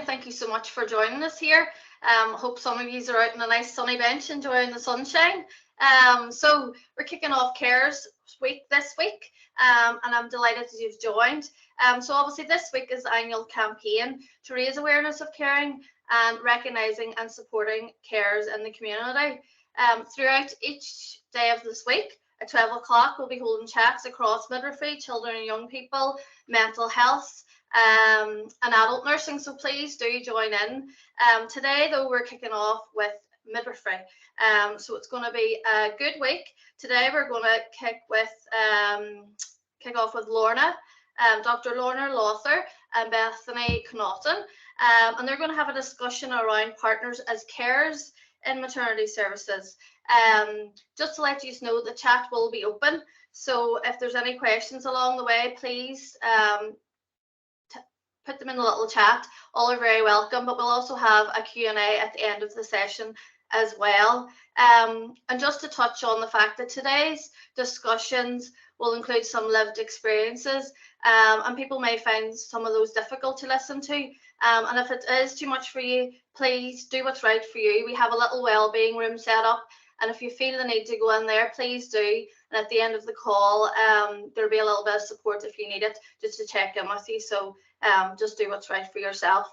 and thank you so much for joining us here. Hope some of you are out on a nice sunny bench enjoying the sunshine. So we're kicking off Cares Week this week, and I'm delighted that you've joined. So obviously this week is the annual campaign to raise awareness of caring and recognising and supporting carers in the community. Throughout each day of this week, at 12 o'clock, we'll be holding chats across midwifery, children and young people, mental health, and adult nursing, so please do join in. Today, though, we're kicking off with midwifery, so it's going to be a good week. Today, we're going to kick off with Lorna, Dr. Lorna Lawther and Bethany Connaughton, and they're going to have a discussion around partners as carers in maternity services. Just to let you know, the chat will be open, so if there's any questions along the way, please put them in the little chat. All are very welcome, but we'll also have a Q&A at the end of the session as well. And just to touch on the fact that today's discussions will include some lived experiences, and people may find some of those difficult to listen to. And if it is too much for you, please do what's right for you. We have a little wellbeing room set up, and if you feel the need to go in there, please do. And at the end of the call, there'll be a little bit of support if you need it, just to check in with you. So just do what's right for yourself.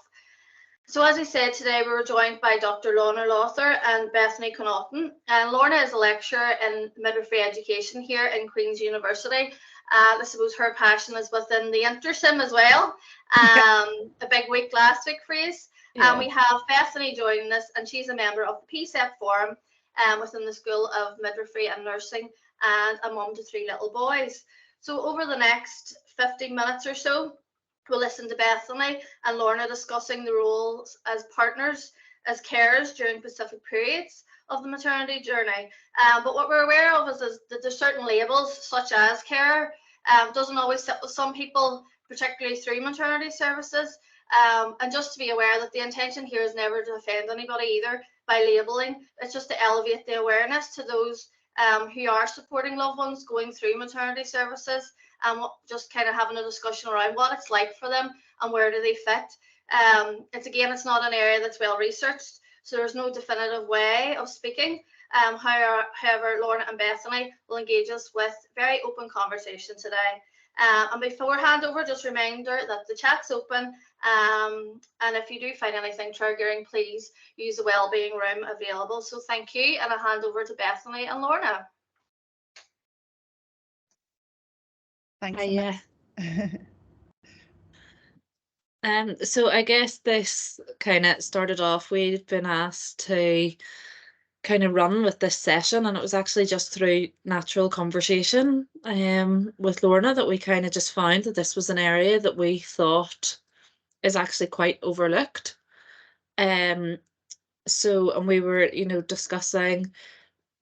So as I said, today we were joined by Dr. Lorna Lawther and Bethany Connaughton. And Lorna is a lecturer in midwifery education here in Queen's University. I suppose her passion is within the intersim as well. A big week last week for you. Yeah. We have Bethany joining us, and she's a member of the PCEP forum within the School of Midwifery and Nursing, and a mum to 3 little boys. So over the next 15 minutes or so, we'll listen to Bethany and Lorna discussing the roles as partners, as carers during specific periods of the maternity journey. But what we're aware of is that there's certain labels, such as carer, doesn't always sit with some people, particularly through maternity services. And just to be aware that the intention here is never to offend anybody either by labelling. It's just to elevate the awareness to those who are supporting loved ones going through maternity services, and just kind of having a discussion around what it's like for them and where do they fit. It's not an area that's well researched, so there's no definitive way of speaking. However, Lorna and Bethany will engage us with very open conversation today. And before handover, just a reminder that the chat's open, and if you do find anything triggering, please use the wellbeing room available. So thank you, and I'll hand over to Bethany and Lorna. Thanks. Yeah. So I guess this kind of started off, we've been asked to kind of run with this session, and it was actually just through natural conversation with Lorna that we kind of just found that this was an area that we thought is actually quite overlooked. And we were, discussing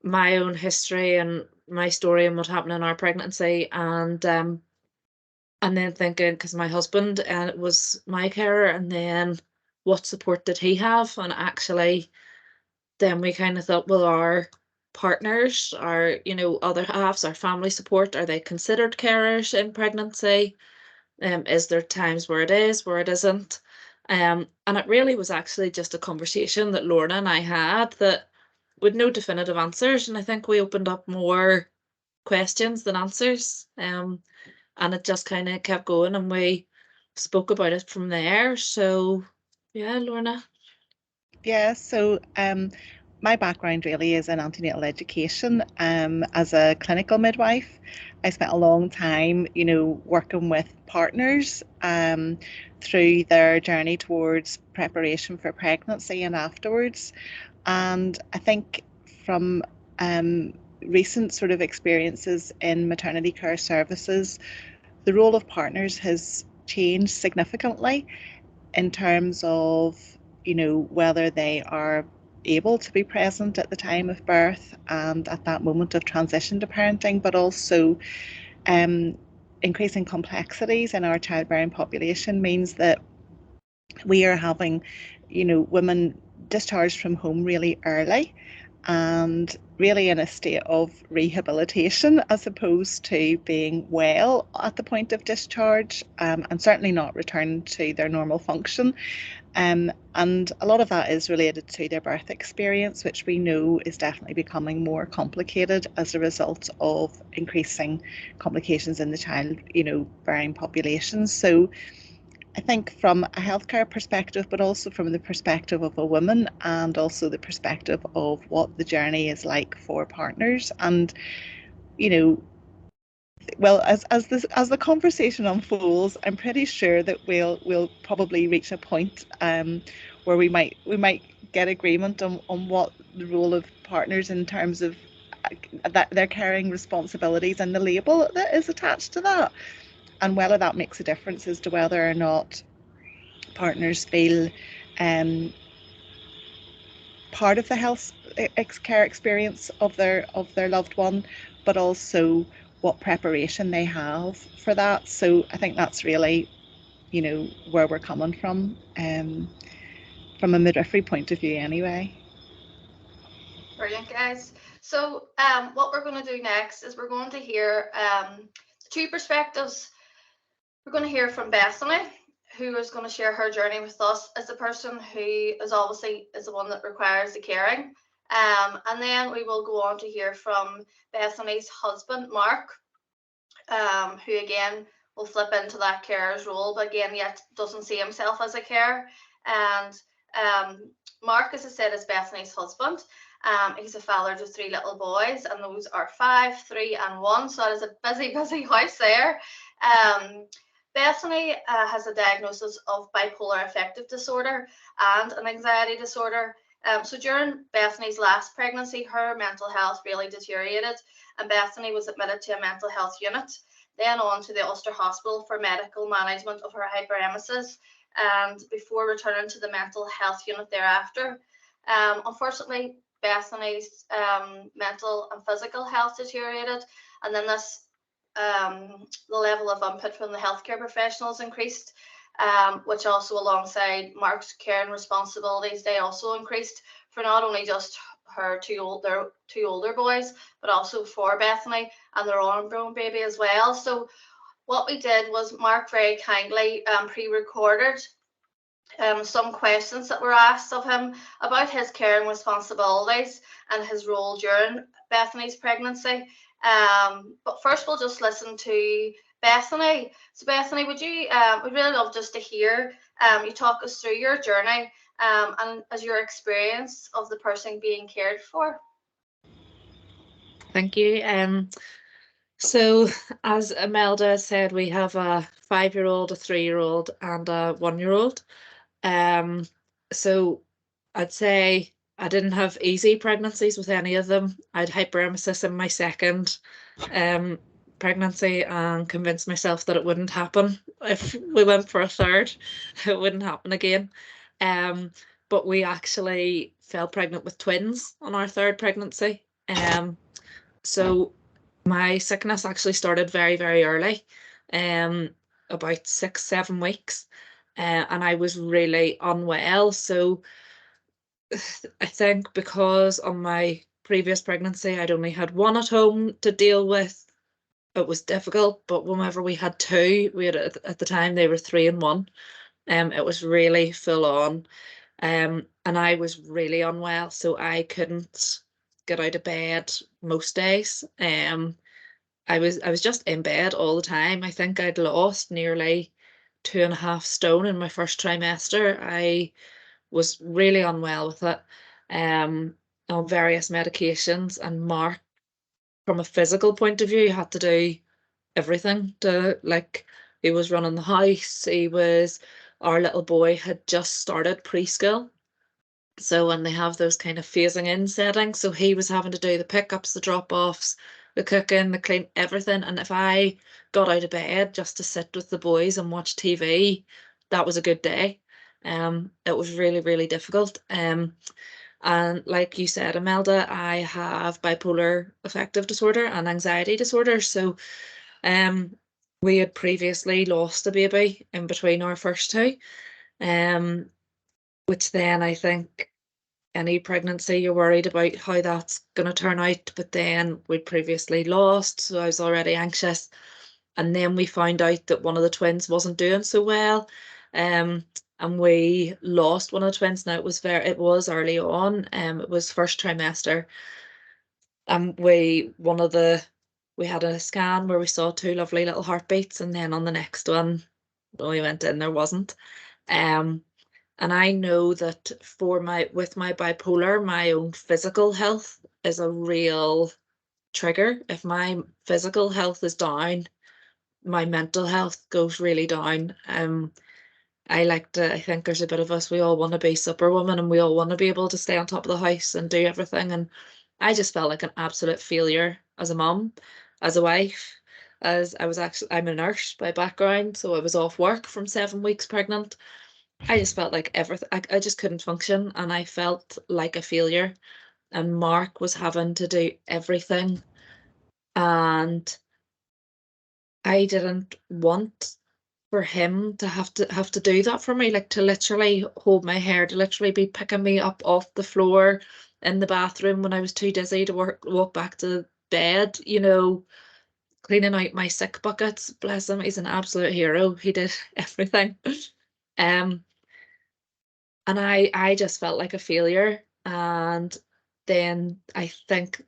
my own history and my story and what happened in our pregnancy, and then thinking, because my husband was my carer, and then what support did he have? And actually then we kind of thought, well, our partners, our other halves, our family support, are they considered carers in pregnancy? Is there times where it is, where it isn't? And it really was actually just a conversation that Lorna and I had that with no definitive answers, and I think we opened up more questions than answers, and it just kind of kept going, and we spoke about it from there. So yeah, Lorna. Yeah, so my background really is in antenatal education. As a clinical midwife, I spent a long time, working with partners through their journey towards preparation for pregnancy and afterwards. And I think from recent sort of experiences in maternity care services, the role of partners has changed significantly in terms of, whether they are able to be present at the time of birth and at that moment of transition to parenting, but also increasing complexities in our childbearing population means that we are having, women discharged from home really early, and really in a state of rehabilitation as opposed to being well at the point of discharge, and certainly not returned to their normal function. And a lot of that is related to their birth experience, which we know is definitely becoming more complicated as a result of increasing complications in the child, bearing populations. So I think from a healthcare perspective, but also from the perspective of a woman, and also the perspective of what the journey is like for partners. And, well, as the conversation unfolds, I'm pretty sure that we'll probably reach a point where we might get agreement on what the role of partners in terms of that they're carrying responsibilities and the label that is attached to that, and whether that makes a difference as to whether or not partners feel part of the health care experience of their loved one, but also what preparation they have for that. So I think that's really, where we're coming from a midwifery point of view anyway. Brilliant, guys. So what we're going to do next is we're going to hear two perspectives. We're going to hear from Bethany, who is going to share her journey with us as the person who is obviously the one that requires the caring. And then we will go on to hear from Bethany's husband, Mark, who again will flip into that carer's role, but again, yet doesn't see himself as a carer. And Mark, as I said, is Bethany's husband. He's a father to 3 little boys, and those are 5, 3, and 1. So that is a busy, busy house there. Bethany has a diagnosis of bipolar affective disorder and an anxiety disorder. So during Bethany's last pregnancy, her mental health really deteriorated, and Bethany was admitted to a mental health unit, then on to the Ulster Hospital for medical management of her hyperemesis, and before returning to the mental health unit thereafter. Unfortunately, Bethany's mental and physical health deteriorated, and then the level of input from the healthcare professionals increased, which also alongside Mark's care and responsibilities, they also increased for not only just her two older boys, but also for Bethany and their unborn baby as well. So what we did was Mark very kindly pre-recorded some questions that were asked of him about his care and responsibilities and his role during Bethany's pregnancy. But first we'll just listen to Bethany. So Bethany, we'd really love just to hear you talk us through your journey and as your experience of the person being cared for. Thank you. So as Imelda said, we have a 5-year-old, a 3-year-old, and a 1-year-old. So I'd say I didn't have easy pregnancies with any of them. I had hyperemesis in my second pregnancy and convinced myself that it wouldn't happen if we went for a third. It wouldn't happen again. But we actually fell pregnant with twins on our third pregnancy. So my sickness actually started very, very early, about 6-7 weeks, and I was really unwell. So I think because on my previous pregnancy, I'd only had one at home to deal with, it was difficult. But whenever we had two, at the time they were 3 and 1. It was really full on, and I was really unwell, so I couldn't get out of bed most days. I was just in bed all the time. I think I'd lost nearly 2.5 stone in my first trimester. I was really unwell with it, on various medications, and Mark, from a physical point of view, had to do everything to, like, he was running the house. Our little boy had just started preschool. So when they have those kind of phasing in settings, so he was having to do the pickups, the drop-offs, the cooking, the clean, everything. And if I got out of bed just to sit with the boys and watch TV, that was a good day. It was really, really difficult. And like you said, Imelda, I have bipolar affective disorder and anxiety disorder. So we had previously lost a baby in between our first two, which then I think any pregnancy, you're worried about how that's going to turn out. But then we'd previously lost, so I was already anxious. And then we found out that one of the twins wasn't doing so well. And we lost one of the twins. Now it was early on. It was first trimester. And we had a scan where we saw two lovely little heartbeats, and then on the next one, when we went in, there wasn't. And I know that with my bipolar, my own physical health is a real trigger. If my physical health is down, my mental health goes really down. I think there's a bit of us, we all want to be superwoman and we all want to be able to stay on top of the house and do everything. And I just felt like an absolute failure as a mum, as a wife, as I'm a nurse by background, so I was off work from 7 weeks pregnant. I just felt like everything, I just couldn't function, and I felt like a failure. And Mark was having to do everything, and I didn't want for him to have to do that for me, like to literally hold my hair, to literally be picking me up off the floor in the bathroom when I was too dizzy to walk back to bed, cleaning out my sick buckets. Bless him, he's an absolute hero. He did everything. Um, and I just felt like a failure. And then I think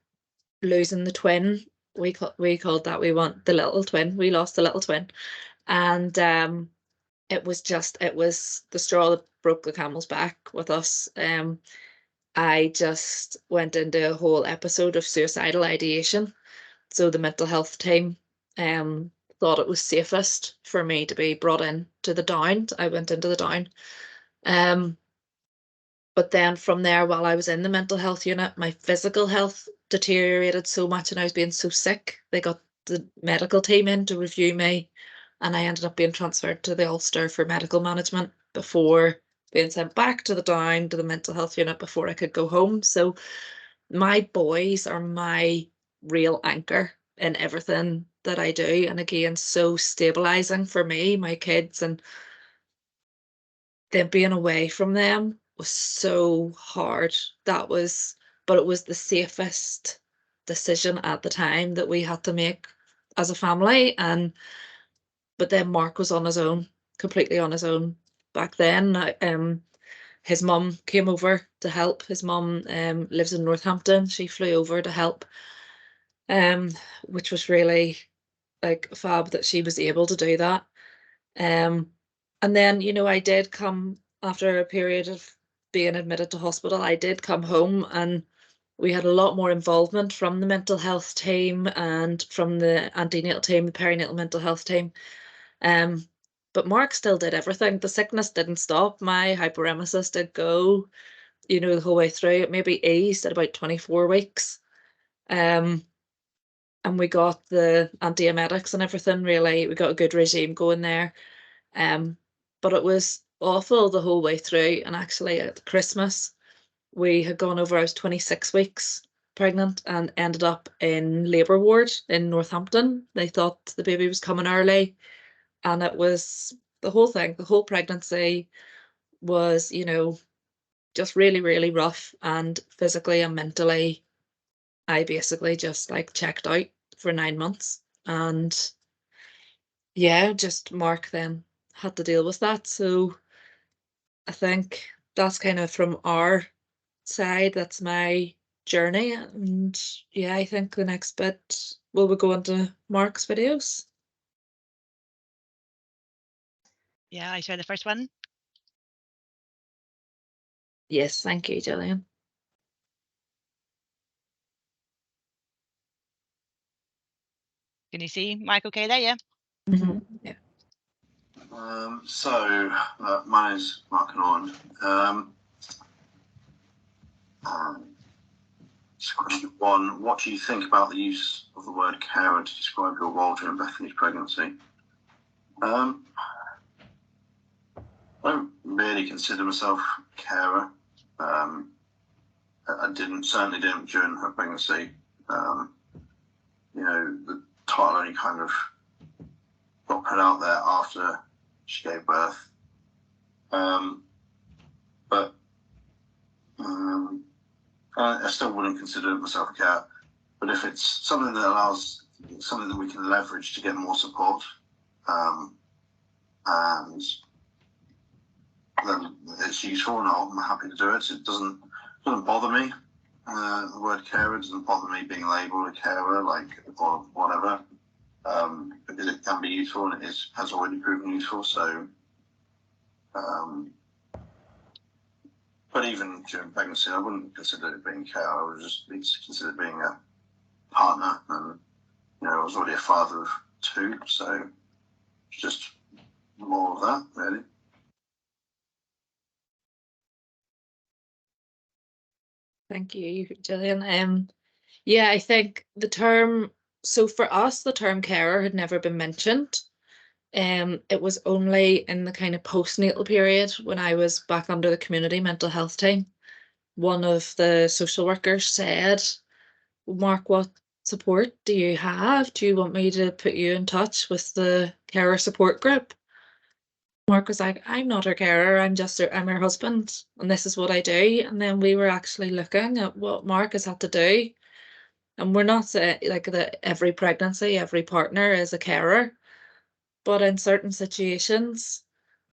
losing the twin, we called that, we want the little twin. We lost the little twin. And it was the straw that broke the camel's back with us. I just went into a whole episode of suicidal ideation. So the mental health team thought it was safest for me to be brought in to the down. I went into the down. But then from there, while I was in the mental health unit, my physical health deteriorated so much and I was being so sick. They got the medical team in to review me, and I ended up being transferred to the Ulster for medical management before being sent back to the mental health unit before I could go home. So my boys are my real anchor in everything that I do. And again, so stabilizing for me, my kids, and then being away from them was so hard. But it was the safest decision at the time that we had to make as a family. But then Mark was on his own, completely on his own back then. His mum came over to help. His mum lives in Northampton. She flew over to help, which was really like fab that she was able to do that. And then, I did come after a period of being admitted to hospital, I did come home, and we had a lot more involvement from the mental health team and from the antenatal team, the perinatal mental health team. But Mark still did everything. The sickness didn't stop. My hyperemesis did go, the whole way through. It maybe eased at about 24 weeks. And we got the antiemetics and everything, really. We got a good regime going there. But it was awful the whole way through. And actually at Christmas, we had gone over, I was 26 weeks pregnant and ended up in labour ward in Northampton. They thought the baby was coming early. And it was the whole thing, the whole pregnancy was, just really, really rough. And physically and mentally, I basically just like checked out for 9 months. And yeah, just Mark then had to deal with that. So I think that's kind of from our side, that's my journey. And yeah, I think the next bit we go into Mark's videos. Yeah, I share the first one. Yes, thank you, Gillian. Can you see Mike okay there? Yeah. Yeah. My name's Mark Norton. So question one, what do you think about the use of the word carer to describe your role during Bethany's pregnancy? I don't really consider myself a carer. I certainly didn't during her pregnancy. The title only kind of got put out there after she gave birth. But I still wouldn't consider myself a carer, but if it's something that allows something that we can leverage to get more support, and then it's useful, and I'm happy to do it. It doesn't bother me. The word carer doesn't bother me being labelled a carer, or whatever, because it can be useful and has already proven useful. So, but even during pregnancy, I wouldn't consider it being care. I would just consider it being a partner, and I was already a father of 2, so it's just more of that, really. Thank you, Gillian. Yeah, I think so for us, the term carer had never been mentioned. It was only in the kind of postnatal period when I was back under the community mental health team. One of the social workers said, Mark, what support do you have? Do you want me to put you in touch with the carer support group? Mark was like, I'm not her carer, I'm her husband, and this is what I do. And then we were actually looking at what Mark has had to do. And we're not saying that every pregnancy, every partner is a carer, but in certain situations,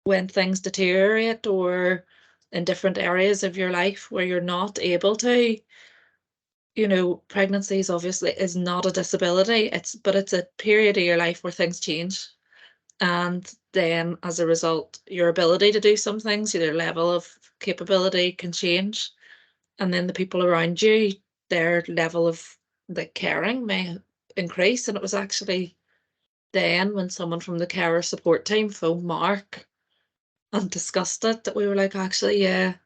when things deteriorate or in different areas of your life where you're not able to, pregnancy is not a disability. But it's a period of your life where things change. And then as a result, your ability to do some things, your level of capability can change. And then the people around you, their level of the caring may increase. And it was actually then when someone from the carer support team phoned Mark and discussed it that we were like, actually, yeah,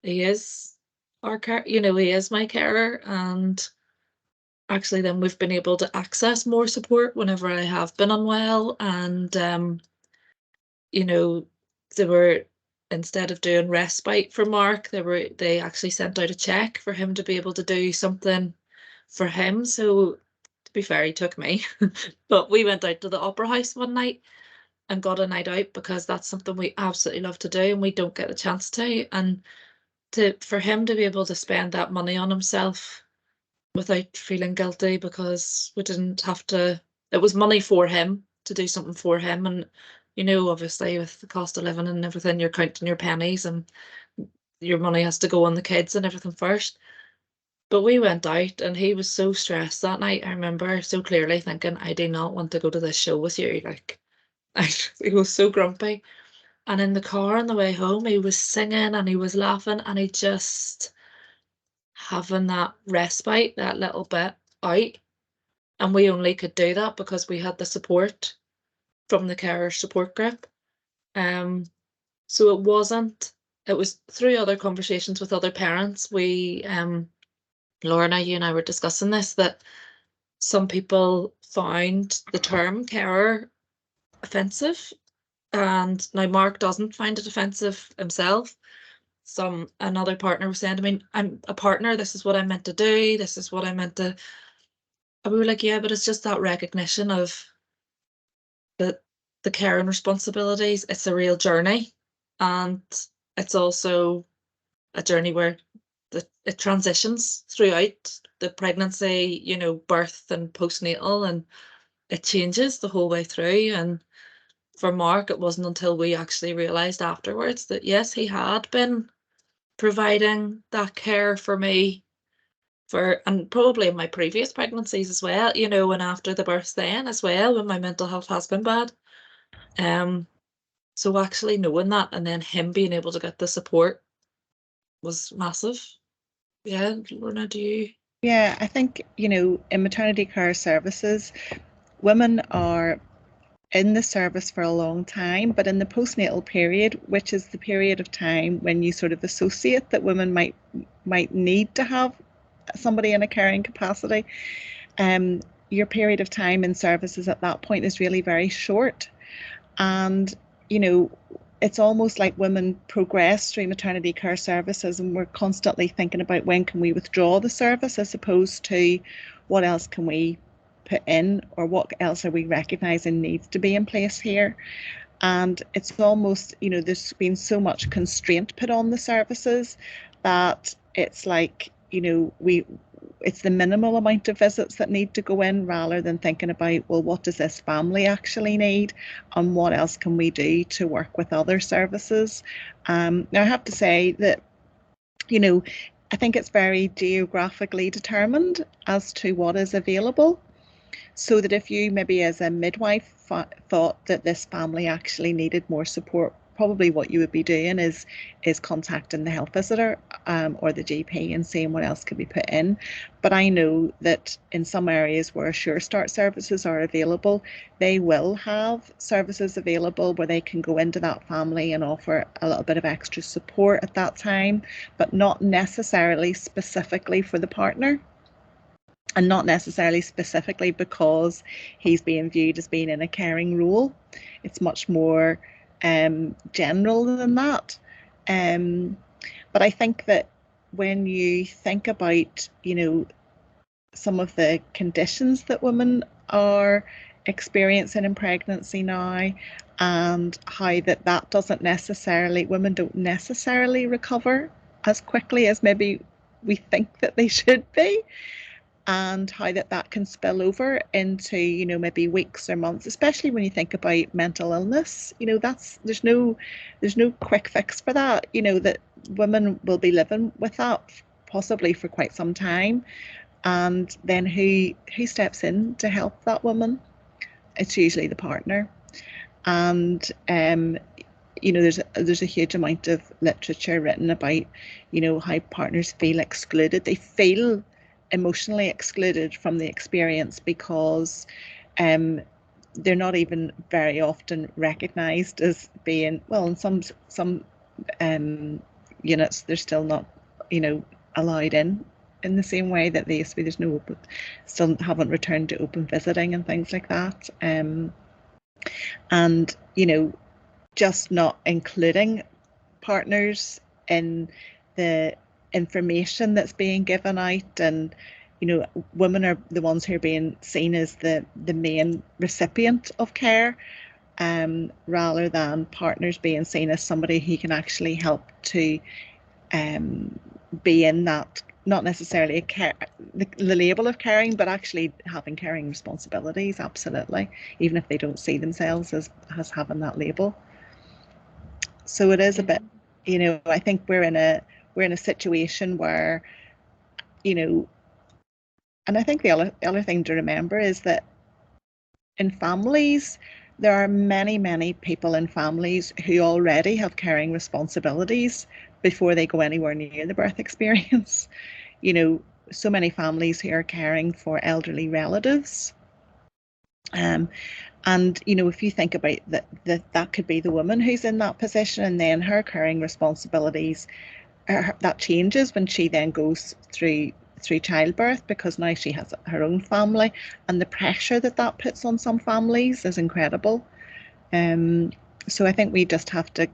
he is our care, he is my carer. And actually then we've been able to access more support whenever I have been unwell. And they were, instead of doing respite for Mark, they actually sent out a check for him to be able to do something for him. So to be fair, he took me, but we went out to the Opera House one night and got a night out because that's something we absolutely love to do and we don't get a chance to. And for him to be able to spend that money on himself without feeling guilty because we didn't have to, it was money for him to do something for him. And obviously with the cost of living and everything, you're counting your pennies and your money has to go on the kids and everything first. But we went out and he was so stressed that night. I remember so clearly thinking, I do not want to go to this show with you. He was so grumpy. And in the car on the way home, he was singing and he was laughing and he just having that respite, that little bit out. And we only could do that because we had the support from the carer support group. So it was through other conversations with other parents. Lorna, you and I were discussing this, that some people found the term carer offensive. And now Mark doesn't find it offensive himself. Another partner was saying to me, I'm a partner, this is what I meant to do, this is what I meant to. And we were like, yeah, but it's just that recognition of the care and responsibilities. It's a real journey. And it's also a journey where it transitions throughout the pregnancy, birth and postnatal, and it changes the whole way through. And for Mark, it wasn't until we actually realised afterwards that yes, he had been providing that care for me and probably in my previous pregnancies as well, and after the birth then as well, when my mental health has been bad. So actually knowing that and then him being able to get the support was massive. Yeah, Lorna, do you? Yeah, I think, in maternity care services, women are in the service for a long time, but in the postnatal period, which is the period of time when you sort of associate that women might need to have somebody in a caring capacity, your period of time in services at that point is really very short. And, it's almost like women progress through maternity care services and we're constantly thinking about when can we withdraw the service as opposed to what else can we put in or what else are we recognising needs to be in place here. And it's almost, there's been so much constraint put on the services that it's like, it's the minimal amount of visits that need to go in, rather than thinking about, well, what does this family actually need and what else can we do to work with other services. Now I have to say that, I think it's very geographically determined as to what is available. So that if you maybe as a midwife thought that this family actually needed more support, probably what you would be doing is contacting the health visitor or the GP and seeing what else could be put in. But I know that in some areas where Sure Start services are available, they will have services available where they can go into that family and offer a little bit of extra support at that time, but not necessarily specifically for the partner. And not necessarily specifically because he's being viewed as being in a caring role. It's much more general than that. But I think that when you think about, some of the conditions that women are experiencing in pregnancy now, and how that doesn't necessarily, women don't necessarily recover as quickly as maybe we think that they should be. And how that can spill over into, maybe weeks or months, especially when you think about mental illness. There's no quick fix for that. That women will be living with that possibly for quite some time. And then who steps in to help that woman? It's usually the partner. And there's a huge amount of literature written about, how partners feel excluded. They feel emotionally excluded from the experience because they're not even very often recognised as being, well, in some units they're still not, allowed in the same way that they used to be. There's no open, still haven't returned to open visiting and things like that. And just not including partners in the information that's being given out. And women are the ones who are being seen as the main recipient of care, rather than partners being seen as somebody who can actually help to be in that, not necessarily a care, the label of caring, but actually having caring responsibilities. Absolutely, even if they don't see themselves as having that label. So it is a bit, I think we're in a situation where, and I think the other thing to remember is that in families, there are many people in families who already have caring responsibilities before they go anywhere near the birth experience. So many families who are caring for elderly relatives. And if you think about that could be the woman who's in that position, and then her caring responsibilities, that changes when she then goes through childbirth, because now she has her own family, and the pressure that puts on some families is incredible. So I think we just have to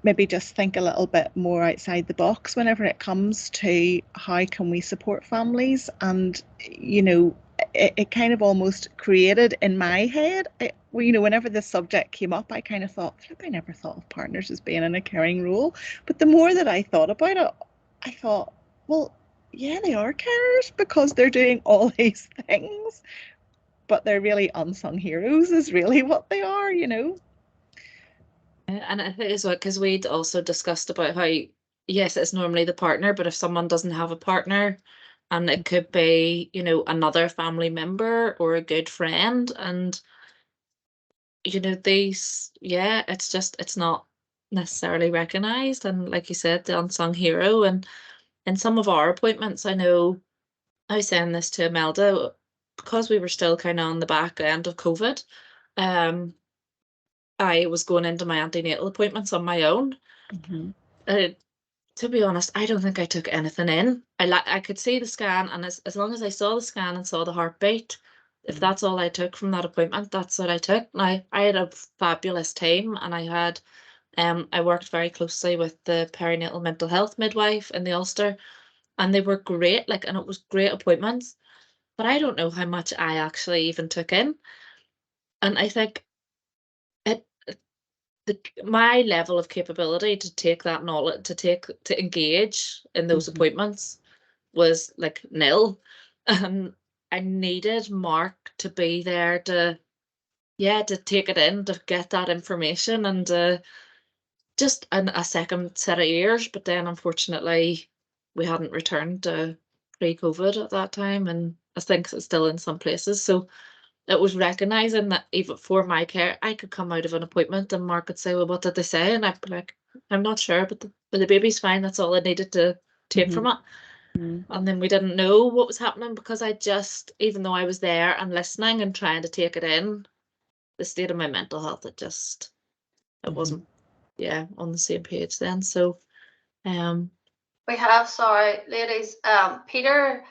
maybe just think a little bit more outside the box whenever it comes to how can we support families. And it kind of almost created in my head, whenever this subject came up, I kind of thought, I never thought of partners as being in a caring role. But the more that I thought about it, I thought, well, yeah, they are carers, because they're doing all these things, but they're really unsung heroes is really what they are. And I think as well, because we'd also discussed about how, yes, it's normally the partner, but if someone doesn't have a partner, and it could be, another family member or a good friend, and it's not necessarily recognized. And like you said, the unsung hero. And in some of our appointments, I know I was saying this to Imelda, because we were still kind of on the back end of COVID. I was going into my antenatal appointments on my own. To be honest, I don't think I took anything in. I could see the scan, and as long as I saw the scan and saw the heartbeat, if that's all I took from that appointment, that's what I took. Now, I had a fabulous team, and I worked very closely with the perinatal mental health midwife in the Ulster, and they were great, and it was great appointments. But I don't know how much I actually even took in. And I think my level of capability to take that knowledge, to engage in those appointments was like nil. I needed Mark to be there to take it in, to get that information, and just a second set of ears. But then unfortunately we hadn't returned to pre-COVID at that time, and I think it's still in some places. So it was recognizing that even for my care, I could come out of an appointment and Mark could say, well, what did they say? And I'd be like, I'm not sure, but the baby's fine. That's all I needed to take from it. And then we didn't know what was happening, because I just, even though I was there and listening and trying to take it in, the state of my mental health, it wasn't, on the same page then. So, we have, sorry, ladies, Peter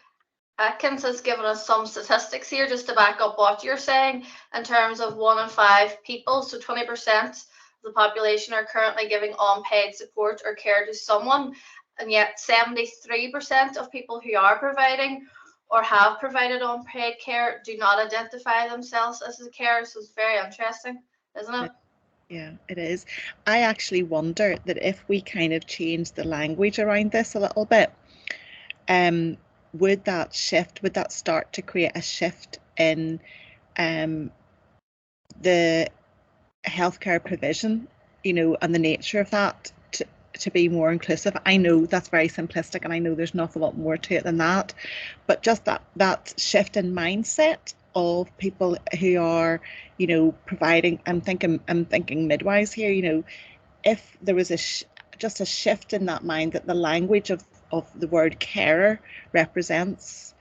Atkins has given us some statistics here just to back up what you're saying in terms of 1 in 5 people. So 20% of the population are currently giving unpaid support or care to someone, and yet 73% of people who are providing or have provided unpaid care do not identify themselves as a carer. So it's very interesting, isn't it? Yeah, it is. I actually wonder that if we kind of change the language around this a little bit, would that start to create a shift in the healthcare provision, and the nature of that to be more inclusive? I know that's very simplistic, and I know there's an awful lot more to it than that, but just that shift in mindset of people who are, providing. I'm thinking midwives here. If there was just a shift in that mind, that the language of the word carer represents,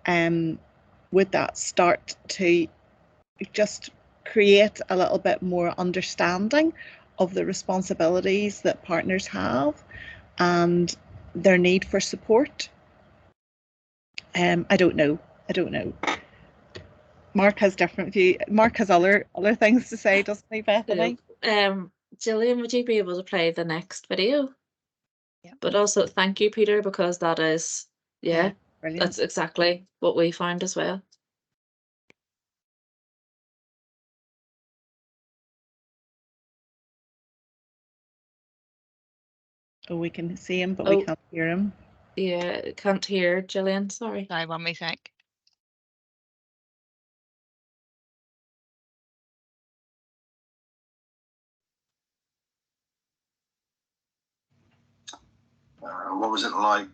would that start to just create a little bit more understanding of the responsibilities that partners have and their need for support? I don't know. Mark has different view. Mark has other things to say, doesn't he, Bethany? Gillian, would you be able to play the next video? Yeah. But also thank you, Peter, because that is, Brilliant. that's exactly what we found as well. Oh, we can see him, but we can't hear him. Yeah, can't hear Gillian, sorry. Sorry, 1 wee sec. What was it like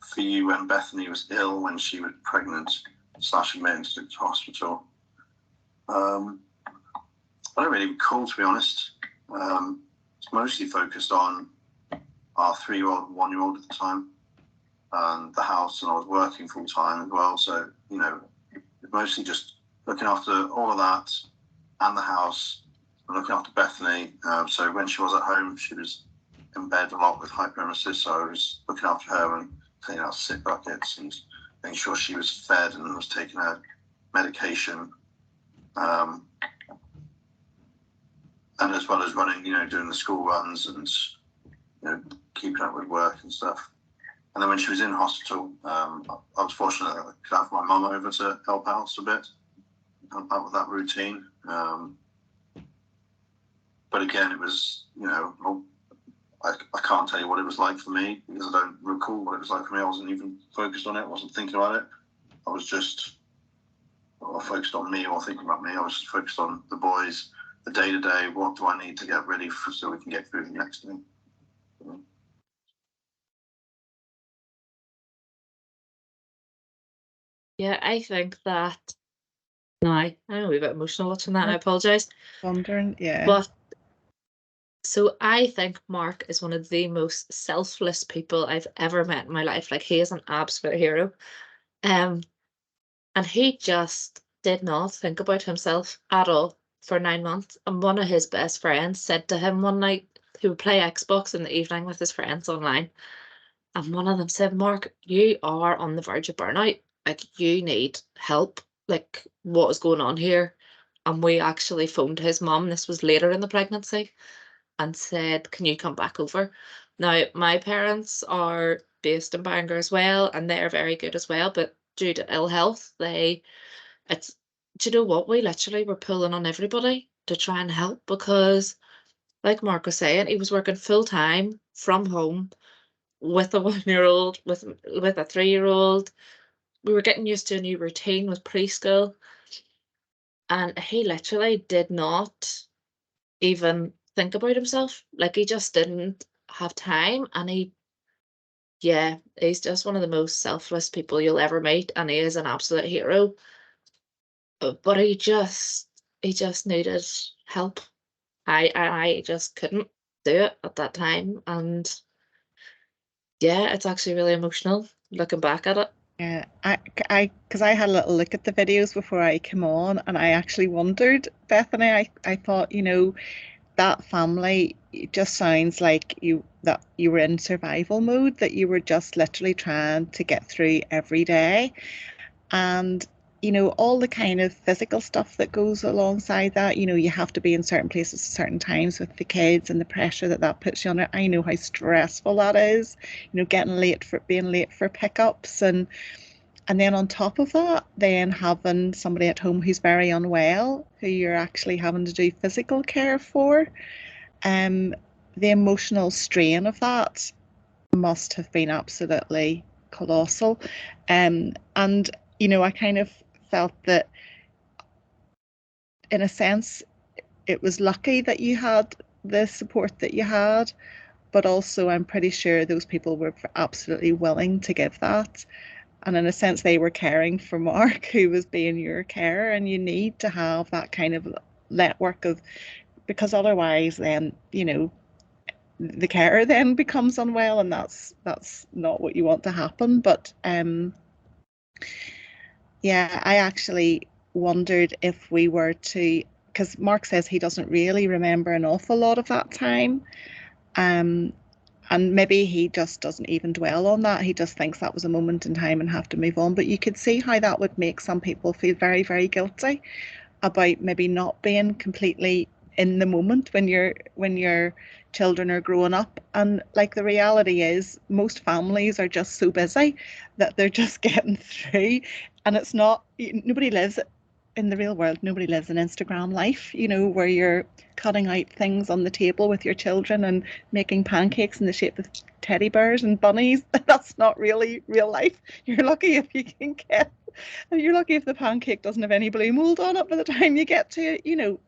for you when Bethany was ill, when she was pregnant / admitted to hospital? I don't really recall, to be honest. It's mostly focused on our 3-year-old and 1-year-old at the time, and the house, and I was working full time as well. So, mostly just looking after all of that and the house, and looking after Bethany. So when she was at home, she was in bed a lot with hyperemesis, so I was looking after her and cleaning out sick buckets and making sure she was fed and was taking her medication. And as well as running, doing the school runs and, keeping up with work and stuff. And then when she was in hospital, I was fortunate that I could have my mum over to help out a bit, help out with that routine. But again, it was, I can't tell you what it was like for me, because I don't recall what it was like for me. I wasn't even focused on it. I wasn't thinking about it. I was just focused on me or thinking about me. I was just focused on the boys, the day-to-day. What do I need to get ready for so we can get through the next thing? Yeah, I think that. No, I'm a wee bit emotional watching that. I apologise. Wondering, yeah. But so I think Mark is one of the most selfless people I've ever met in my life. Like, he is an absolute hero. And he just did not think about himself at all for 9 months. And one of his best friends said to him one night, he would play Xbox in the evening with his friends online. And one of them said, Mark, you are on the verge of burnout. Like, you need help. Like, what is going on here? And we actually phoned his mum. This was later in the pregnancy, and said, can you come back over? Now, my parents are based in Bangor as well, and they're very good as well, but due to ill health, do you know what? We literally were pulling on everybody to try and help, because like Mark was saying, he was working full time from home with a 1-year-old, with a 3-year-old. We were getting used to a new routine with preschool, and he literally did not even think about himself. Like, he just didn't have time, and he's just one of the most selfless people you'll ever meet, and he is an absolute hero. But he just needed help. I just couldn't do it at that time, and yeah, it's actually really emotional looking back at it. Yeah, because I had a little look at the videos before I came on, and I actually wondered, Bethany, I thought, that family, it just sounds like that you were in survival mode, that you were just literally trying to get through every day. And all the kind of physical stuff that goes alongside that, you have to be in certain places at certain times with the kids, and the pressure that puts you under. I know how stressful that is, being late for pickups, and then on top of that, then having somebody at home who's very unwell, who you're actually having to do physical care for. The emotional strain of that must have been absolutely colossal. And I kind of felt that, in a sense, it was lucky that you had the support that you had, but also I'm pretty sure those people were absolutely willing to give that. And in a sense, they were caring for Mark, who was being your carer, and you need to have that kind of network because otherwise then, the carer then becomes unwell, and that's not what you want to happen. But yeah, I actually wondered if we were to, because Mark says he doesn't really remember an awful lot of that time. And maybe he just doesn't even dwell on that. He just thinks that was a moment in time and have to move on. But you could see how that would make some people feel very, very guilty about maybe not being completely in the moment when your children are growing up. And like, the reality is, most families are just so busy that they're just getting through. And it's not, nobody lives in the real world, nobody lives an Instagram life, where you're cutting out things on the table with your children and making pancakes in the shape of teddy bears and bunnies. That's not really real life. You're lucky if you can get, you're lucky if the pancake doesn't have any blue mold on it by the time you get to it.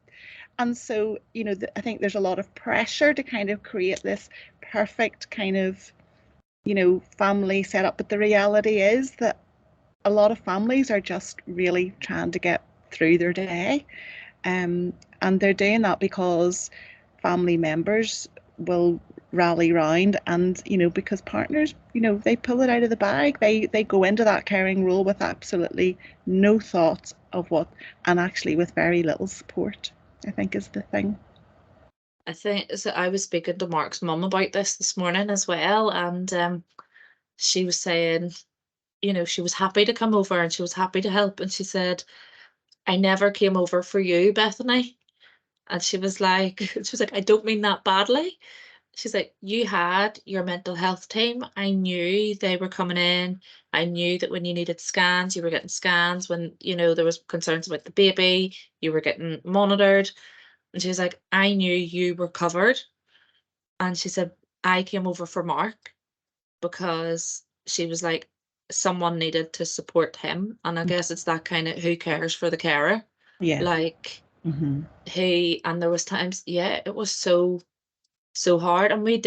And so, I think there's a lot of pressure to kind of create this perfect kind of, family setup. But the reality is that a lot of families are just really trying to get through their day. And they're doing that because family members will rally round, and because partners, they pull it out of the bag. They go into that caring role with absolutely no thought of what, and actually with very little support, I think, is the thing. I think so. I was speaking to Mark's mum about this morning as well, and she was saying, she was happy to come over and she was happy to help, and she said, I never came over for you, Bethany. And she was like, I don't mean that badly. She's like, you had your mental health team. I knew they were coming in. I knew that when you needed scans, you were getting scans. When, there was concerns about the baby, you were getting monitored. And she was like, I knew you were covered. And she said, I came over for Mark because she was like, someone needed to support him. And I guess it's that kind of, who cares for the carer? Yeah. Like, Mm-hmm. and there was times, it was so hard, and we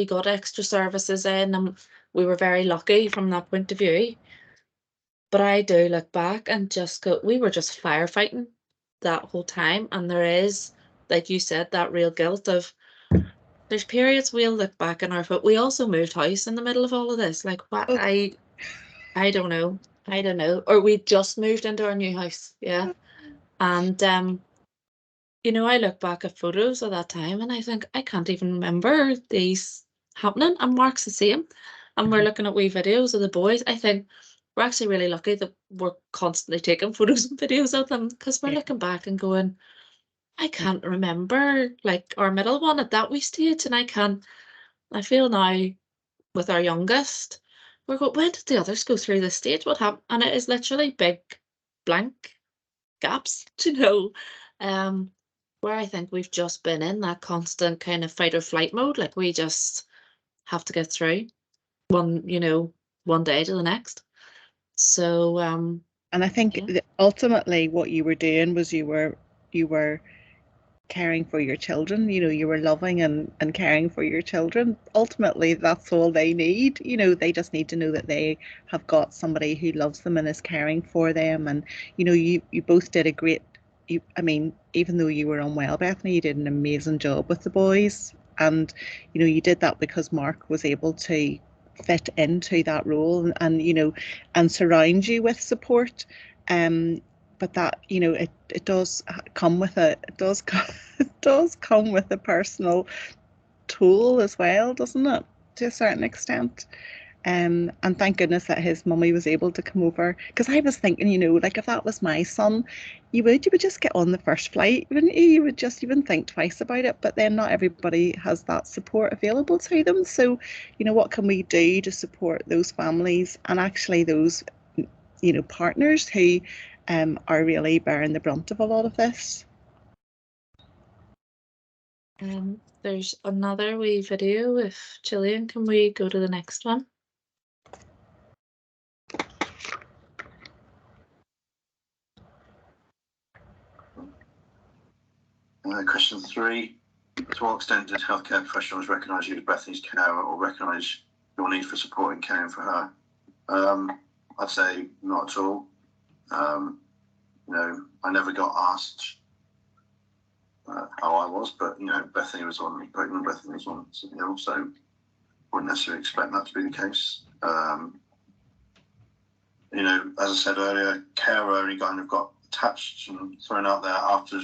got extra services in, and we were very lucky from that point of view. But I do look back and just go, we were just firefighting that whole time. And there is, like you said, that real guilt of, there's periods we'll look back in our foot. We also moved house in the middle of all of this. Like, what? I don't know. Or we just moved into our new house. Yeah. And I look back at photos of that time and I think, I can't even remember these happening. And Mark's the same. And we're looking at wee videos of the boys. I think we're actually really lucky that we're constantly taking photos and videos of them, because we're looking back and going, I can't remember, like, our middle one at that wee stage. And I feel now with our youngest, we're going, when did the others go through this stage? What happened? And it is literally big blank gaps, Um, where I think we've just been in that constant kind of fight or flight mode. Like we just have to get through one day to the next. So And I think yeah. ultimately what you were doing was you were caring for your children. You were loving and caring for your children. Ultimately, that's all they need. They just need to know that they have got somebody who loves them and is caring for them. And you both did a great, I mean, even though you were unwell, Bethany, you did an amazing job with the boys. And you did that because Mark was able to fit into that role and surround you with support. But that it does come with it does come with a personal toll as well, doesn't it, to a certain extent. And thank goodness that his mummy was able to come over, because I was thinking, like if that was my son, you would just get on the first flight, wouldn't you? You wouldn't think twice about it. But then not everybody has that support available to them. So what can we do to support those families and actually those partners who are really bearing the brunt of a lot of this? There's another wee video. If Gillian, can we go to the next one? Question 3. To what extent did healthcare professionals recognise you as Bethany's carer or recognise your need for support and caring for her? I'd say not at all. I never got asked how I was, but Bethany was on pregnant, Bethany was on ill, so wouldn't necessarily expect that to be the case. As I said earlier, carer only kind of got attached and thrown out there after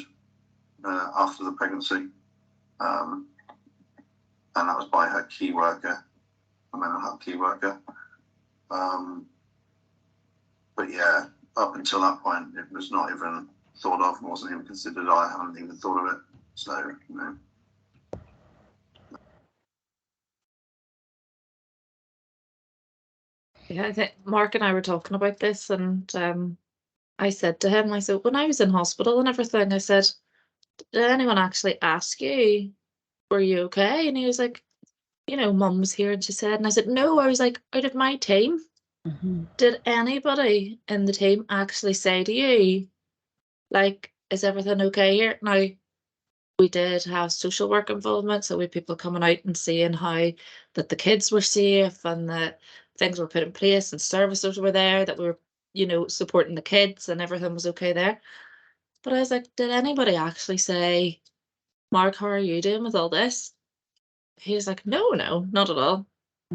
the pregnancy, and that was by her key worker, a mental health key worker. But yeah, up until that point, it was not even thought of, wasn't even considered. I haven't even thought of it. So, Yeah, I think Mark and I were talking about this, and I said to him, I said, when I was in hospital and everything, I said, did anyone actually ask you, were you okay? And he was like, Mum was here and she said, and I said, no. I was like, out of my team, did anybody in the team actually say to you, like, is everything okay here? Now, we did have social work involvement, so we had people coming out and seeing how that the kids were safe and that things were put in place and services were there, that we were, supporting the kids and everything was okay there. But I was like, did anybody actually say, Mark, how are you doing with all this? He was like, no, not at all.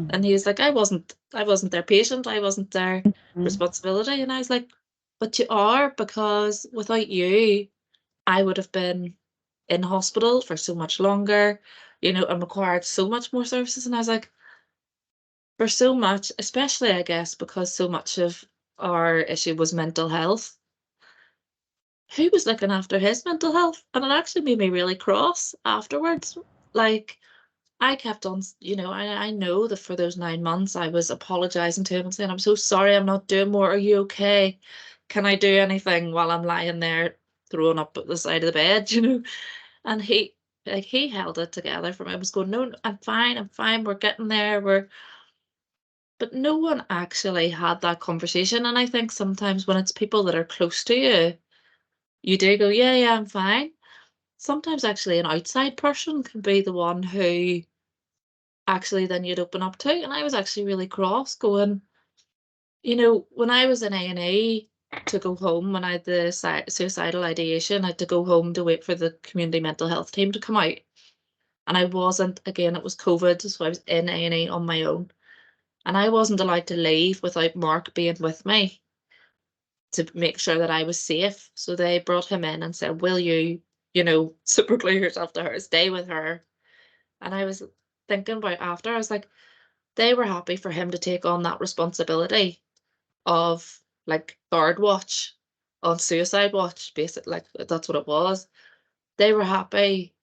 And he was like, I wasn't their patient, I wasn't their responsibility. And I was like, but you are, because without you, I would have been in hospital for so much longer, and required so much more services. And I was like, for so much, especially I guess because so much of our issue was mental health, who was looking after his mental health? And it actually made me really cross afterwards. Like, I kept on, I know that for those 9 months I was apologizing to him and saying, I'm so sorry, I'm not doing more. Are you okay? Can I do anything while I'm lying there throwing up at the side of the bed, And he held it together for me. I was going, no, I'm fine, we're getting there, but no one actually had that conversation. And I think sometimes when it's people that are close to you, you do go, yeah, I'm fine. Sometimes actually an outside person can be the one who actually then you'd open up to. And I was actually really cross going, when I was in A&E to go home, when I had the suicidal ideation, I had to go home to wait for the community mental health team to come out. And I wasn't, again, it was COVID, so I was in A&E on my own. And I wasn't allowed to leave without Mark being with me to make sure that I was safe. So they brought him in and said, will you, super glue yourself to her, stay with her. And I was thinking about after, I was like, they were happy for him to take on that responsibility of like guard watch on suicide watch, basically, like that's what it was. They were happy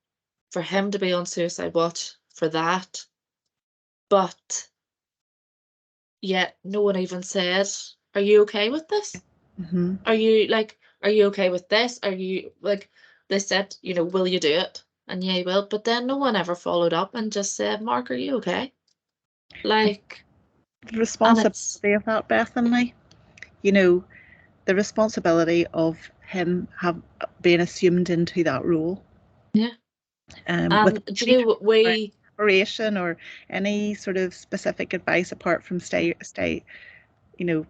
for him to be on suicide watch for that. But yet no one even said, are you okay with this? Are you okay with this? Are you like, they said, you know, will you do it? And yeah, he will. But then no one ever followed up and just said, Mark, are you okay? Like, The responsibility of that, Bethany, you know, the responsibility of him being assumed into that role. Yeah. With Do you know, we operation or any sort of specific advice apart from stay, you know.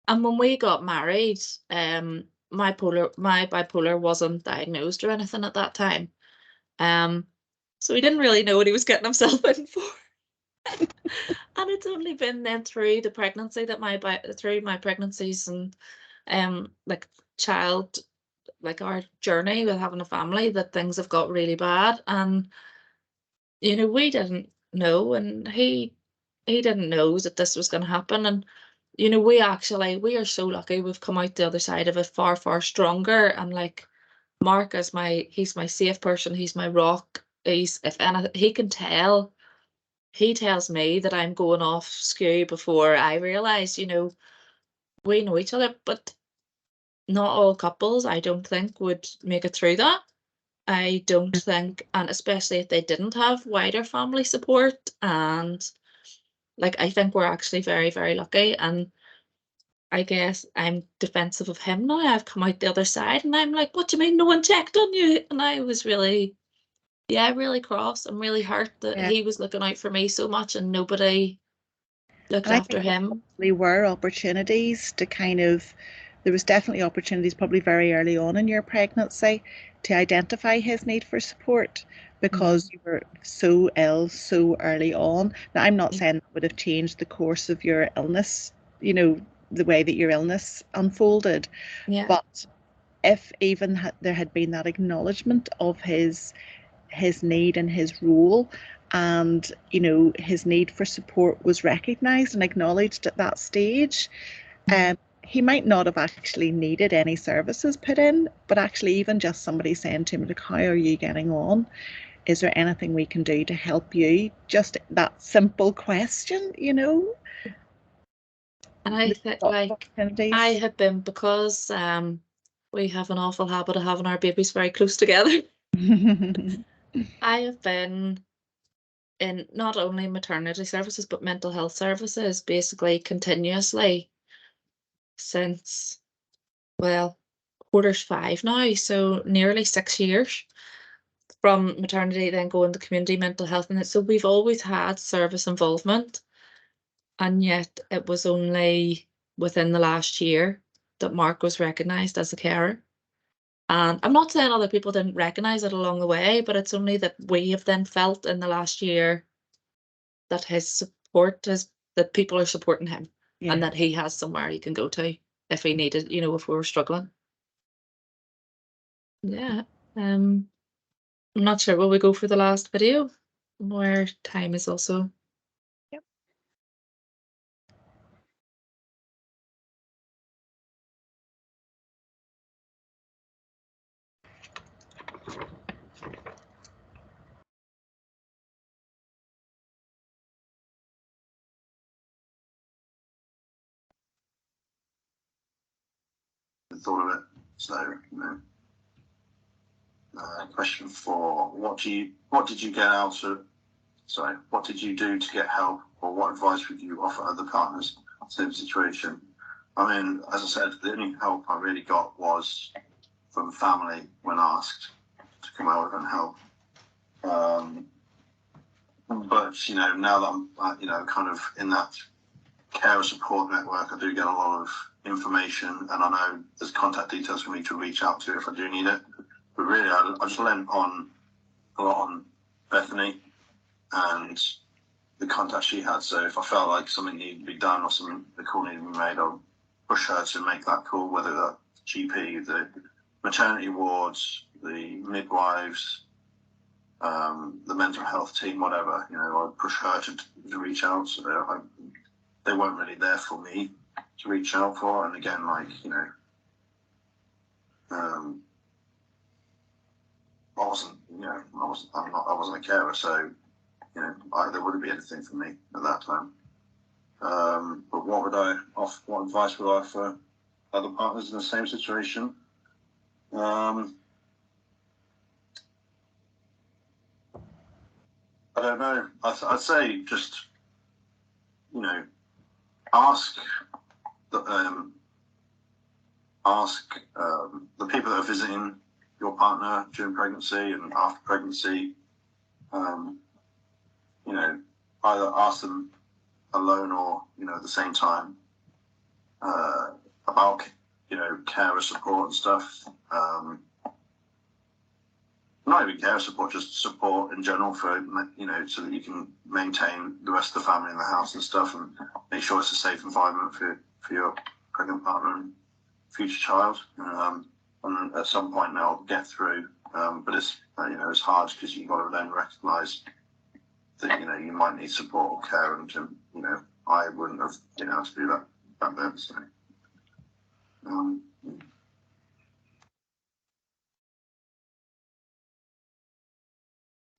And when we got married, my bipolar wasn't diagnosed or anything at that time. So he didn't really know what he was getting himself in for. And it's only been then through the pregnancy that through my pregnancies and like child, like our journey with having a family, that things have got really bad. And you know, we didn't know, and he didn't know that this was going to happen. And you know, we are so lucky we've come out the other side of it far, far stronger. And like Mark is he's my safe person, he's my rock. He's, if anything, he tells me that I'm going off skew before I realise, you know, we know each other, but not all couples, I don't think, would make it through that. I don't think, and especially if they didn't have wider family support. And like, I think we're actually very, very lucky. And I guess I'm defensive of him now. I've come out the other side and I'm like, what do you mean no one checked on you? And I was really, yeah, really cross. I'm really hurt that he was looking out for me so much and nobody looked after him. There were opportunities to there was definitely opportunities probably very early on in your pregnancy to identify his need for support, because you were so ill so early on. Now, I'm not saying that would have changed the course of your illness, you know, the way that your illness unfolded. Yeah. But if even there had been that acknowledgement of his need and his role, and you know, his need for support was recognized and acknowledged at that stage, he might not have actually needed any services put in, but actually even just somebody saying to him, like, how are you getting on? Is there anything we can do to help you? Just that simple question, you know. And I think, like, I have been, because we have an awful habit of having our babies very close together. I have been in not only maternity services but mental health services basically continuously since, well, Q5 now, so nearly 6 years from maternity, then going to community mental health. And so we've always had service involvement, and yet it was only within the last year that Mark was recognised as a carer. And I'm not saying other people didn't recognise it along the way, but it's only that we have then felt in the last year that his support is, that people are supporting him, and that he has somewhere he can go to if he needed, you know, if we were struggling. Yeah. I'm not sure, will we go for the last video where time is also? Yep. Thought of it. So, you know, question 4: what did you get out of? Sorry, what did you do to get help, or what advice would you offer other partners in the same situation? I mean, as I said, the only help I really got was from family when asked to come over and help. But you know, now that I'm, you know, kind of in that carer support network, I do get a lot of information, and I know there's contact details for me to reach out to if I do need it. But really, I just lent on a lot on Bethany and the contact she had. So if I felt like something needed to be done or the call needed to be made, I'll push her to make that call, whether that GP, the maternity wards, the midwives, the mental health team, whatever. You know, I'd push her to reach out. So they weren't really there for me to reach out for. And again, like, you know, I wasn't a carer, so you know, there wouldn't be anything for me at that time. But what advice would I offer other partners in the same situation? I don't know. I'd say just, ask the people that are visiting your partner during pregnancy and after pregnancy. Either ask them alone or at the same time about carer support and stuff. Not even carer support, just support in general for so that you can maintain the rest of the family in the house and stuff, and make sure it's a safe environment for your pregnant partner and future child. And at some point they'll get through, but it's it's hard because you've got to then recognise that you might need support or care, and I wouldn't have been able to do that back then. So,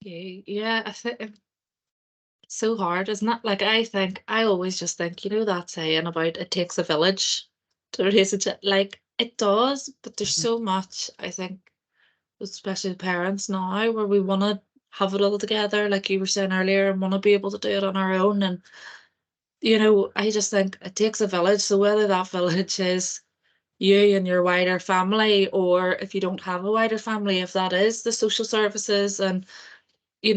yeah, I think it's so hard, isn't it? Like I always just think, that saying about it takes a village to raise a child. Like it does, but there's so much, I think, especially the parents now, where we want to have it all together, like you were saying earlier, and want to be able to do it on our own. And I just think it takes a village. So whether that village is you and your wider family, or if you don't have a wider family, if that is the social services. And we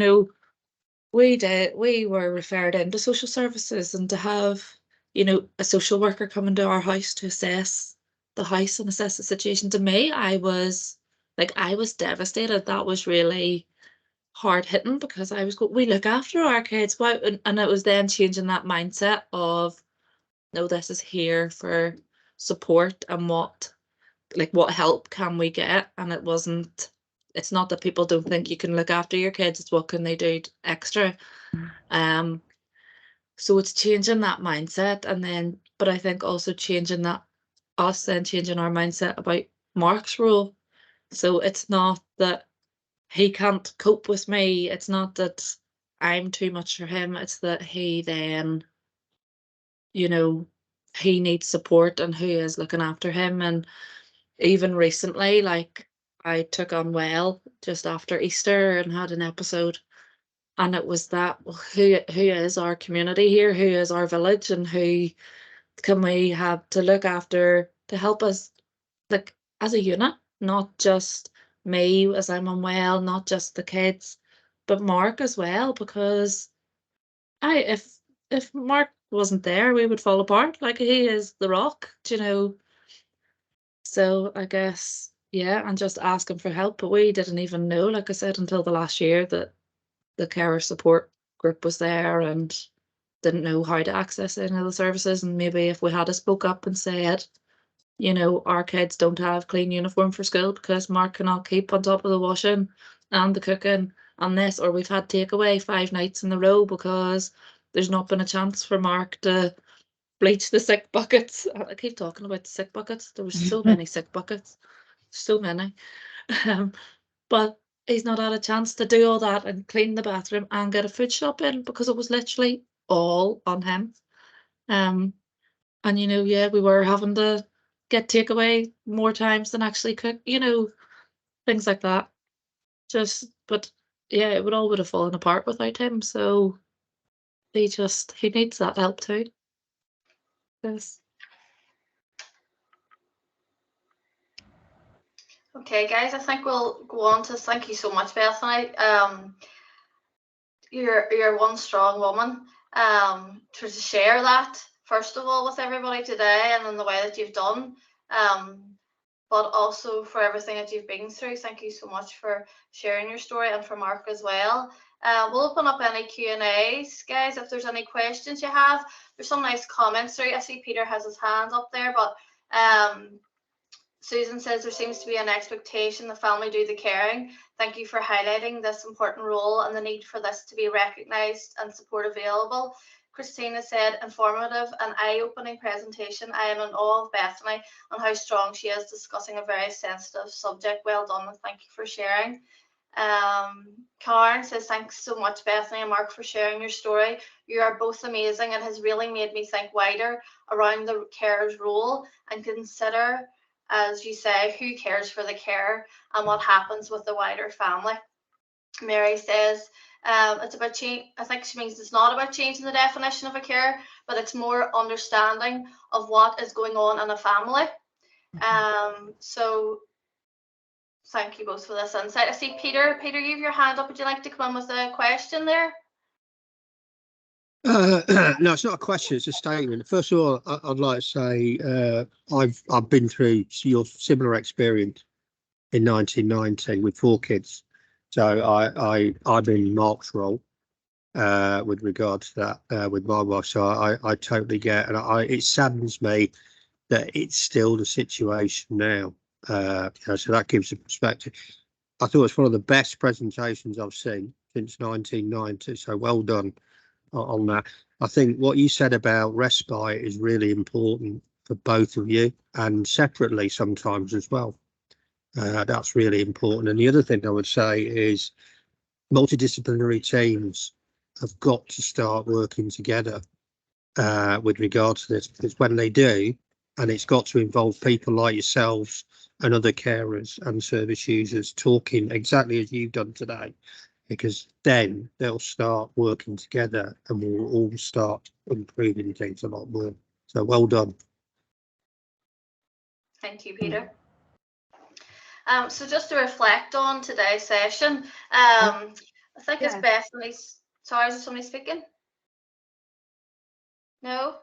were referred into social services, and to have a social worker come into our house to assess the house and assess the situation, to me, I was devastated. That was really hard hitting, because I was going, we look after our kids. Why? And it was then changing that mindset of, no, this is here for support, and what help can we get? And it's not that people don't think you can look after your kids, it's what can they do extra. So it's changing that mindset, and then, but I think also changing our mindset about Mark's role. So it's not that he can't cope with me, it's not that I'm too much for him, it's that he then, he needs support, and who is looking after him. And even recently, like, I took unwell just after Easter and had an episode, and it was that, well, who is our community here, who is our village, and who can we have to look after to help us, like, as a unit, not just me as I'm unwell, not just the kids, but Mark as well, because if Mark wasn't there, we would fall apart. Like, he is the rock, So I guess, yeah, and just asking for help. But we didn't even know, like I said, until the last year, that the carer support group was there, and didn't know how to access any of the services. And maybe if we had spoke up and said, our kids don't have clean uniform for school because Mark cannot keep on top of the washing and the cooking and this, or we've had takeaway 5 nights in a row because there's not been a chance for Mark to bleach the sick buckets. I keep talking about the sick buckets. There was so many sick buckets, so many. But he's not had a chance to do all that and clean the bathroom and get a food shop in, because it was literally all on him. And yeah, we were having to get takeaway more times than actually cook, things like that. But yeah, it would have fallen apart without him. So he needs that help too. Yes. Okay, guys, I think we'll go on to, thank you so much, Bethany. You're one strong woman, to share that, first of all, with everybody today, and in the way that you've done, but also for everything that you've been through. Thank you so much for sharing your story, and for Mark as well. We'll open up any Q&As, guys. If there's any questions you have, there's some nice comments through. I see Peter has his hands up there, but Susan says there seems to be an expectation the family do the caring. Thank you for highlighting this important role and the need for this to be recognised and support available. Christina said, informative and eye-opening presentation. I am in awe of Bethany and how strong she is discussing a very sensitive subject. Well done, and thank you for sharing. Karen says, thanks so much, Bethany and Mark, for sharing your story. You are both amazing, and has really made me think wider around the carer's role and consider, as you say, who cares for the care and what happens with the wider family. Mary says, It's about change. I think she means it's not about changing the definition of a carer, but it's more understanding of what is going on in a family. So thank you both for this insight. I see Peter. Peter, you have your hand up. Would you like to come in with a question there? No, it's not a question, it's a statement. First of all, I'd like to say I've been through your similar experience in 1990 with 4 kids. So I'm in Mark's role with regard to that with my wife. So I totally get, and it saddens me that it's still the situation now. So that gives a perspective. I thought it's one of the best presentations I've seen since 1990. So well done on that. I think what you said about respite is really important for both of you, and separately sometimes as well. That's really important. And the other thing I would say is multidisciplinary teams have got to start working together with regard to this, because when they do, and it's got to involve people like yourselves and other carers and service users talking exactly as you've done today, because then they'll start working together and we'll all start improving things a lot more. So well done. Thank you, Peter. So just to reflect on today's session, I think it's Bethany's. Sorry, is somebody speaking? No.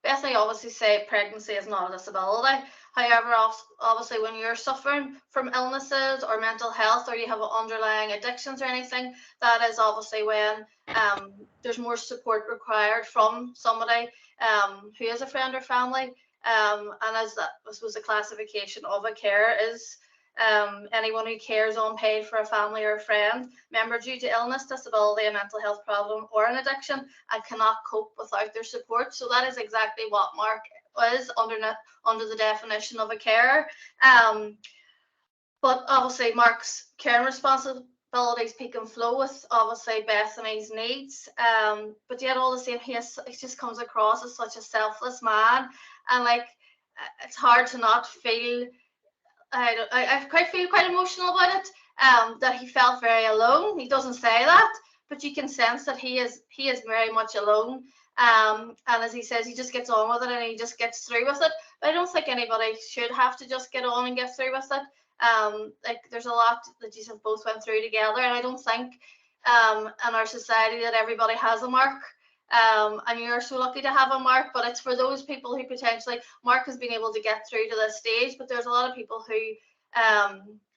Bethany obviously said pregnancy is not a disability. However, obviously when you're suffering from illnesses or mental health, or you have underlying addictions or anything, that is obviously when there's more support required from somebody who is a friend or family. And as this was a classification of a carer, is anyone who cares unpaid for a family or a friend member due to illness, disability, a mental health problem, or an addiction, and cannot cope without their support. So that is exactly what Mark is under the definition of a carer. But obviously Mark's caring responsibilities peak and flow with obviously Bethany's needs. But yet all the same, he just comes across as such a selfless man, and like it's hard to not feel. I feel quite emotional about it. That he felt very alone. He doesn't say that, but you can sense that he is very much alone. And as he says, he just gets on with it and he just gets through with it. But I don't think anybody should have to just get on and get through with it. Like there's a lot that you have both went through together, and I don't think in our society that everybody has a Mark. And you're so lucky to have a Mark, but it's for those people who potentially Mark has been able to get through to this stage, but there's a lot of people who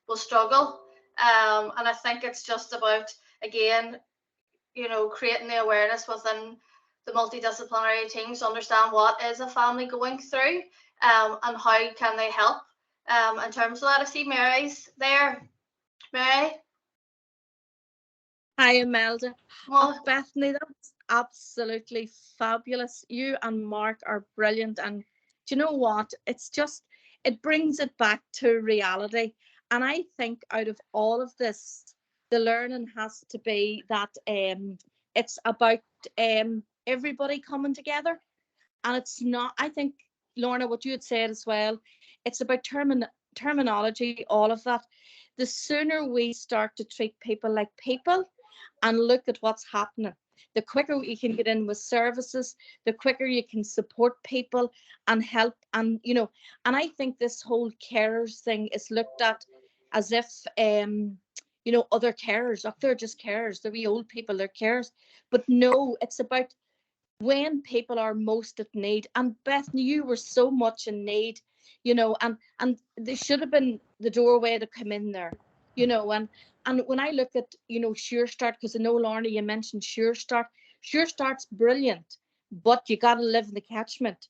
will struggle. And I think it's just about, again, you know, creating the awareness within the multidisciplinary teams to understand what is a family going through, and how can they help in terms of that. I see Mary's there. Mary? Hi, Imelda. Well, Bethany, that's absolutely fabulous. You and Mark are brilliant. And do you know what? It's just, it brings it back to reality. And I think out of all of this, the learning has to be that it's about everybody coming together. And it's not, I think, Lorna, what you had said as well, it's about terminology, all of that. The sooner we start to treat people like people and look at what's happening, the quicker we can get in with services, the quicker you can support people and help. And, you know, and I think this whole carers thing is looked at as if, you know, other carers, oh, they're just carers, they're wee old people, they're carers. But no, it's about when people are most at need. And Bethany, you were so much in need, you know, and they should have been the doorway to come in there, you know. And when I look at, you know, Sure Start, because I know, Lorna, you mentioned Sure Start. Sure Start's brilliant, but you got to live in the catchment.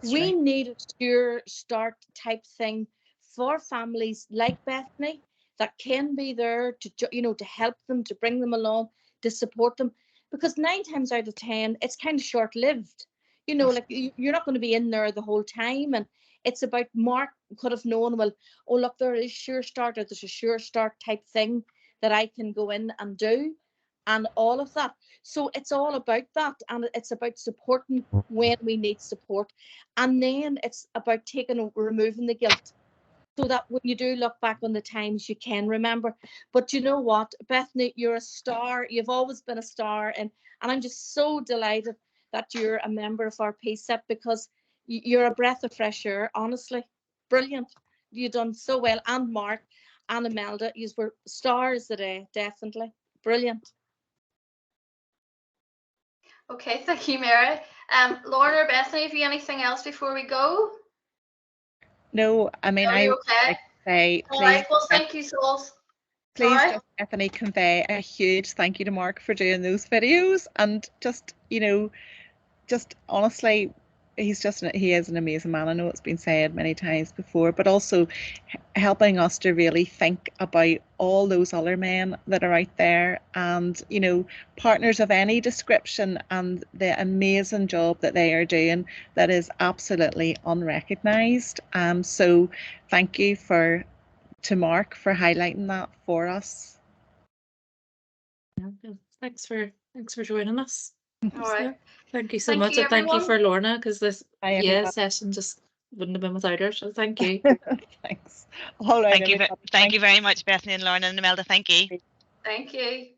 We need a Sure Start type thing for families like Bethany that can be there to, you know, to help them, to bring them along, to support them. Because 9 times out of 10, it's kind of short-lived. You know, like you're not going to be in there the whole time. And it's about Mark could have known, well, oh, look, there is Sure Start, or there's a Sure Start type thing that I can go in and do, and all of that. So it's all about that. And it's about supporting when we need support. And then it's about removing the guilt. so that when you do look back on the times, you can remember. But you know what, Bethany, you're a star. You've always been a star, and I'm just so delighted that you're a member of our PCEP, because you're a breath of fresh air. Honestly, brilliant. You've done so well, and Mark and Imelda, you were stars today, definitely brilliant. Okay, thank you, Mary. Lorna or Bethany, have you anything else before we go? No, I mean, No, I you're would okay. like to say, All please, right, well, thank you so please Sorry? just Bethany convey a huge thank you to Mark for doing those videos, and just, you know, just honestly, he is an amazing man. I know it's been said many times before, but also helping us to really think about all those other men that are out there, and, you know, partners of any description, and the amazing job that they are doing that is absolutely unrecognised. So thank you to Mark for highlighting that for us. Yeah, thanks for joining us. All right. Thank you so Thank much, you, and thank you everyone. for Lorna, because this Everybody. session just wouldn't have been without her. So thank you. Thanks. All right. Thank you very much, Bethany and Lorna and Imelda. Thank you. Thank you.